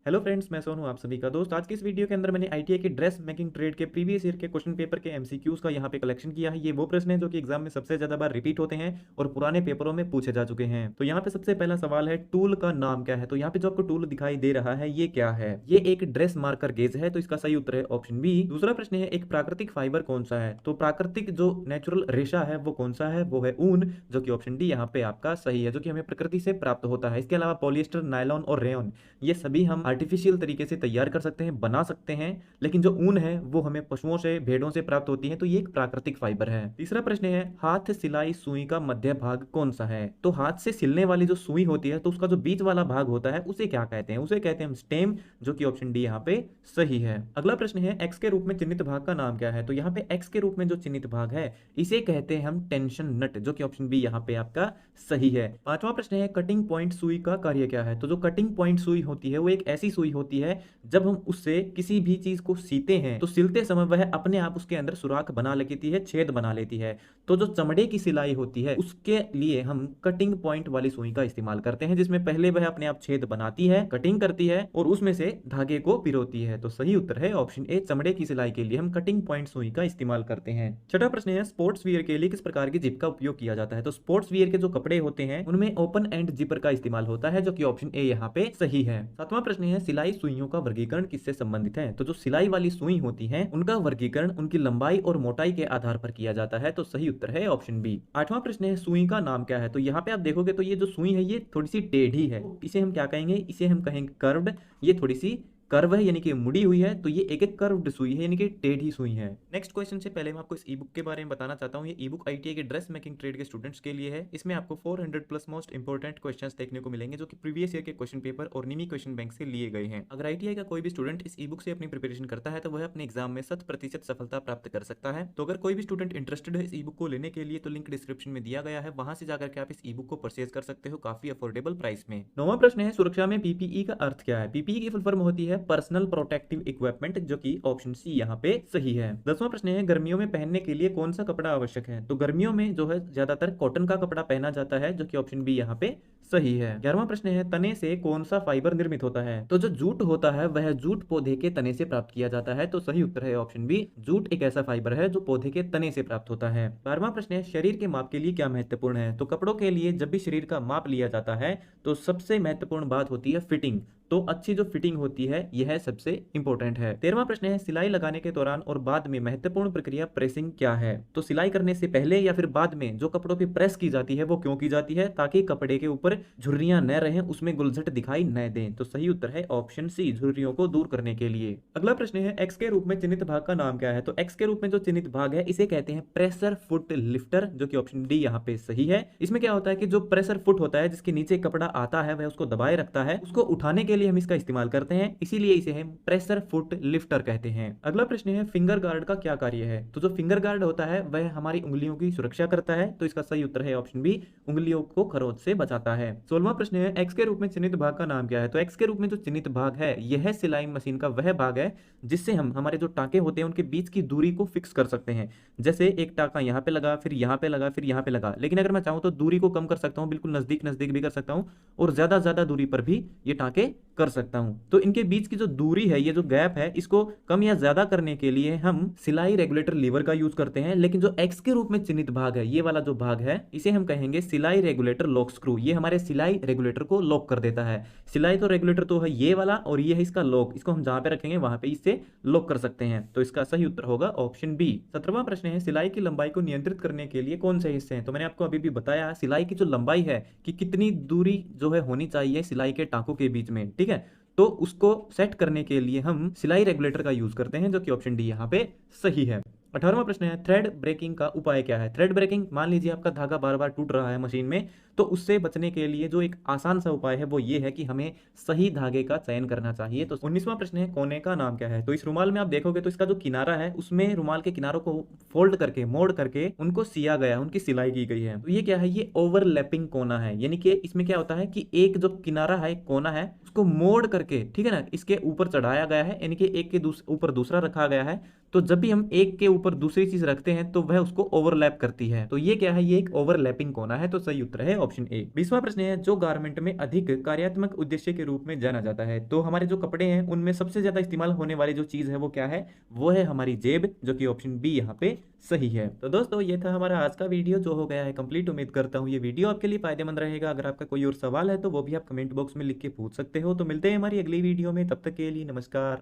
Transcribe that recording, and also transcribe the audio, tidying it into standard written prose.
Hello friends, मैं सोनू आप सभी का दोस्त। आज की इस वीडियो के अंदर मैंने आईटीआई के ड्रेस मेकिंग ट्रेड के प्रीवियस ईयर के क्वेश्चन पेपर के एमसीक्यूज का यहाँ पे कलेक्शन किया है। ये वो प्रश्न है जो कि एग्जाम में सबसे ज्यादा बार रिपीट होते हैं और पुराने पेपरों में पूछे जा चुके हैं। तो यहाँ पे सबसे पहला सवाल है, टूल का नाम क्या है। तो यहाँ पे जो आपको टूल दिखाई दे रहा है ये क्या है? ये एक ड्रेस मार्कर गेज है, तो इसका सही उत्तर है ऑप्शन बी। दूसरा प्रश्न है, एक प्राकृतिक फाइबर कौन सा है। तो प्राकृतिक जो नेचुरल रेशा है वो कौन सा है, वो है ऊन, जो कि ऑप्शन डी यहाँ पे आपका सही है, जो कि हमें प्रकृति से प्राप्त होता है। इसके अलावा पॉलिएस्टर, नायलॉन और रेयन, ये सभी हम आर्टिफिशियल तरीके से तैयार कर सकते हैं, बना सकते हैं, लेकिन जो ऊन है वो हमें पशुओं से, भेड़ों से प्राप्त होती है, तो ये एक प्राकृतिक फाइबर है। तीसरा प्रश्न है, हाथ सिलाई सुई का मध्य भाग कौन सा है। तो हाथ से सिलने वाली जो सुई होती है तो उसका जो बीच वाला भाग होता है उसे क्या कहते हैं, उसे कहते हैं हम स्टेम, जो कि ऑप्शन डी यहाँ पे सही है। अगला प्रश्न है, एक्स के रूप में चिन्हित भाग का नाम क्या है। तो यहाँ पे एक्स के रूप में जो चिन्हित भाग है इसे कहते हैं हम टेंशन नट, जो कि ऑप्शन बी यहाँ पे आपका सही है। पांचवा प्रश्न है, कटिंग पॉइंट सुई का कार्य क्या है। तो जो कटिंग पॉइंट सुई होती है वो एक ऐसी सुई होती है, जब हम उससे किसी भी चीज को सीते हैं तो सिलते समय वह अपने आप उसके अंदर सुराख बना लेती है, छेद बना लेती है। तो जो चमड़े की सिलाई होती है उसके लिए हम कटिंग पॉइंट वाली सुई का इस्तेमाल करते हैं, जिसमें पहले वह अपने आप छेद बनाती है, कटिंग करती है और उसमें से धागे को पिरोती है। तो सही उत्तर है ऑप्शन ए, चमड़े की सिलाई के लिए हम कटिंग पॉइंट सुई का इस्तेमाल करते हैं। छठा प्रश्न है, स्पोर्ट्स वियर के लिए किस प्रकार की जिप का उपयोग किया जाता है। तो स्पोर्ट्स वियर के जो कपड़े होते हैं उनमें ओपन एंड जिपर का इस्तेमाल होता है, जो कि ऑप्शन ए यहाँ पे सही है। सातवां प्रश्न है, सिलाई सुइयों का वर्गीकरण किससे संबंधित है। तो जो सिलाई वाली सुई होती है उनका वर्गीकरण उनकी लंबाई और मोटाई के आधार पर किया जाता है, तो सही उत्तर है ऑप्शन बी। आठवां प्रश्न है, सुई का नाम क्या है। तो यहाँ पे आप देखोगे तो ये जो सुई है ये थोड़ी सी टेढ़ी है, इसे हम क्या कहेंगे, इसे हम कहेंगे कर्व्ड। ये थोड़ी सी कर्व है यानी कि मुड़ी हुई है, तो ये एक कर्व्ड सुई है यानी कि टेढ़ी सुई है। नेक्स्ट क्वेश्चन से पहले मैं आपको इस ई बुक के बारे में बताना चाहता हूँ। ये ई बुक आईटीआई के ड्रेस मेकिंग ट्रेड के स्टूडेंट्स के लिए है। इसमें आपको 400 प्लस मोस्ट इंपोर्टेंट क्वेश्चंस देखने को मिलेंगे, जो कि प्रीवियस ईयर के क्वेश्चन पेपर और निमी क्वेश्चन बैंक से लिए गए हैं। अगर आईटीआई का कोई भी स्टूडेंट इस ई बुक से अपनी प्रिपरेशन करता है तो वह अपने एग्जाम में 100% सफलता प्राप्त कर सकता है। तो अगर कोई भी स्टूडेंट इंटरेस्टेड है इस ई बुक को लेने के लिए तो लिंक डिस्क्रिप्शन में दिया गया है, वहां से जाकर के आप इस ई बुक को परचेज कर सकते हो काफी अफोर्डेबल प्राइस में। नौवां प्रश्न है, सुरक्षा में पीपीई का अर्थ क्या है। पीपीई की फुल फॉर्म होती है पर्सनल प्रोटेक्टिव इक्विपमेंट, जो कि ऑप्शन सी यहाँ पे सही है। 10वां प्रश्न है, गर्मियों में पहनने के लिए कौन सा कपड़ा आवश्यक है। तो गर्मियों में जो है ज्यादातर कॉटन का कपड़ा पहना जाता है, जो कि ऑप्शन बी यहाँ पे सही है। 11वां प्रश्न है, तने से कौन सा फाइबर निर्मित होता है। तो जो जूट होता है वह जूट पौधे के तने से प्राप्त किया जाता है, तो सही उत्तर है ऑप्शन बी, जूट एक ऐसा फाइबर है जो पौधे के तने से प्राप्त होता है। 12वां प्रश्न है, शरीर के माप के लिए क्या महत्वपूर्ण है। तो कपड़ों के लिए जब भी शरीर का माप लिया जाता है तो सबसे महत्वपूर्ण बात होती है फिटिंग। तो अच्छी जो फिटिंग होती है यह सबसे इंपॉर्टेंट है। 13वां प्रश्न है, सिलाई लगाने के दौरान और बाद में महत्वपूर्ण प्रक्रिया प्रेसिंग क्या है। तो सिलाई करने से पहले या फिर बाद में जो कपड़ों पे प्रेस की जाती है वो क्यों की जाती है, ताकि कपड़े के ऊपर झुर्रियां न रहें, उसमें गुलझट दिखाई न दें। तो सही उत्तर है ऑप्शन सी, झुर्रियों को दूर करने के लिए। अगला प्रश्न है, एक्स के रूप में चिन्हित भाग का नाम क्या है। तो एक्स के रूप में जो चिन्हित भाग है इसे कहते हैं प्रेशर फुट लिफ्टर, जो कि ऑप्शन डी यहाँ पे सही है। इसमें क्या होता है कि जो प्रेशर फुट होता है जिसके नीचे कपड़ा आता है वह उसको दबाए रखता है, उसको उठाने के लिए हम इसका इस्तेमाल करते हैं, इसीलिए इसे हम प्रेशर फुट लिफ्टर कहते हैं। अगला प्रश्न है, फिंगर गार्ड का क्या कार्य है। तो जो फिंगर गार्ड होता है वह हमारी उंगलियों की सुरक्षा करता है, तो इसका सही उत्तर है ऑप्शन बी, उंगलियों को खरोंच से बचाता है। 16वां प्रश्न है, एक्स के रूप में चिन्हित भाग का नाम क्या है। तो एक्स के रूप में जो चिन्हित भाग है यह सिलाई मशीन का वह भाग है जिससे हम हमारे जो टाके होते हैं उनके बीच की दूरी को फिक्स कर सकते हैं। जैसे एक टाका यहाँ पे लगा, फिर यहाँ पे लगा, फिर यहाँ पे लगा, लेकिन अगर मैं चाहूँ तो दूरी को कम कर सकता हूँ, बिल्कुल नजदीक नजदीक भी कर सकता हूँ और ज्यादा दूरी पर भी ये टाके कर सकता हूं। तो इनके बीच की जो दूरी है, ये जो गैप है, इसको कम या ज्यादा करने के लिए हम सिलाई रेगुलेटर लीवर का यूज करते हैं। लेकिन जो एक्स के रूप में चिन्हित भाग है, ये वाला जो भाग है, इसे हम कहेंगे सिलाई रेगुलेटर लॉक स्क्रू। ये हमारे सिलाई रेगुलेटर को लॉक कर देता है। सिलाई तो रेगुलेटर तो है ये वाला और ये है इसका लॉक, इसको हम जहां पे रखेंगे वहां पे इससे लॉक कर सकते हैं। तो इसका सही उत्तर होगा ऑप्शन बी। 17वां प्रश्न है, सिलाई की लंबाई को नियंत्रित करने के लिए कौन से हिस्से हैं। तो मैंने आपको अभी भी बताया सिलाई की जो लंबाई है कि कितनी दूरी जो है होनी चाहिए सिलाई के टाकों के बीच में, ठीक है, तो उसको सेट करने के लिए हम सिलाई रेगुलेटर का यूज करते हैं, जो कि ऑप्शन डी यहाँ पे सही है। 18वां प्रश्न है, थ्रेड ब्रेकिंग का उपाय क्या है। थ्रेड ब्रेकिंग, मान लीजिए आपका धागा बार बार टूट रहा है मशीन में, तो उससे बचने के लिए जो एक आसान सा उपाय है वो ये है कि हमें सही धागे का चयन करना चाहिए। तो 19वां प्रश्न है, कोने का नाम क्या है। तो इस रुमाल में आप देखोगे तो इसका जो किनारा है उसमें रुमाल के किनारों को फोल्ड करके, मोड़ करके उनको सिया गया, उनकी सिलाई की गई है। तो ये क्या है, ये ओवरलैपिंग कोना है, यानी कि इसमें क्या होता है कि एक जो किनारा है, कोना है, उसको मोड़ करके, ठीक है ना, इसके ऊपर चढ़ाया गया है, यानी कि एक के ऊपर दूसरा रखा गया है, तो जब भी हम एक के ऊपर दूसरी चीज रखते हैं तो वह उसको ओवरलैप करती है। तो ये क्या है, ये एक ओवरलैपिंग कोना है। तो सही उत्तर है ऑप्शन ए। 20वां प्रश्न है, जो गारमेंट में अधिक कार्यात्मक उद्देश्य के रूप में जाना जाता है। तो हमारे जो कपड़े हैं उनमें सबसे ज्यादा इस्तेमाल होने वाली जो चीज है वो क्या है, वो है हमारी जेब, जो कि ऑप्शन बी यहाँ पे सही है। तो दोस्तों ये था हमारा आज का वीडियो जो हो गया है कंप्लीट। उम्मीद करता हूँ ये वीडियो आपके लिए फायदेमंद रहेगा। अगर आपका कोई और सवाल है तो वो भी आप कमेंट बॉक्स में लिख के पूछ सकते हो। तो मिलते हैं हमारी अगली वीडियो में, तब तक के लिए नमस्कार।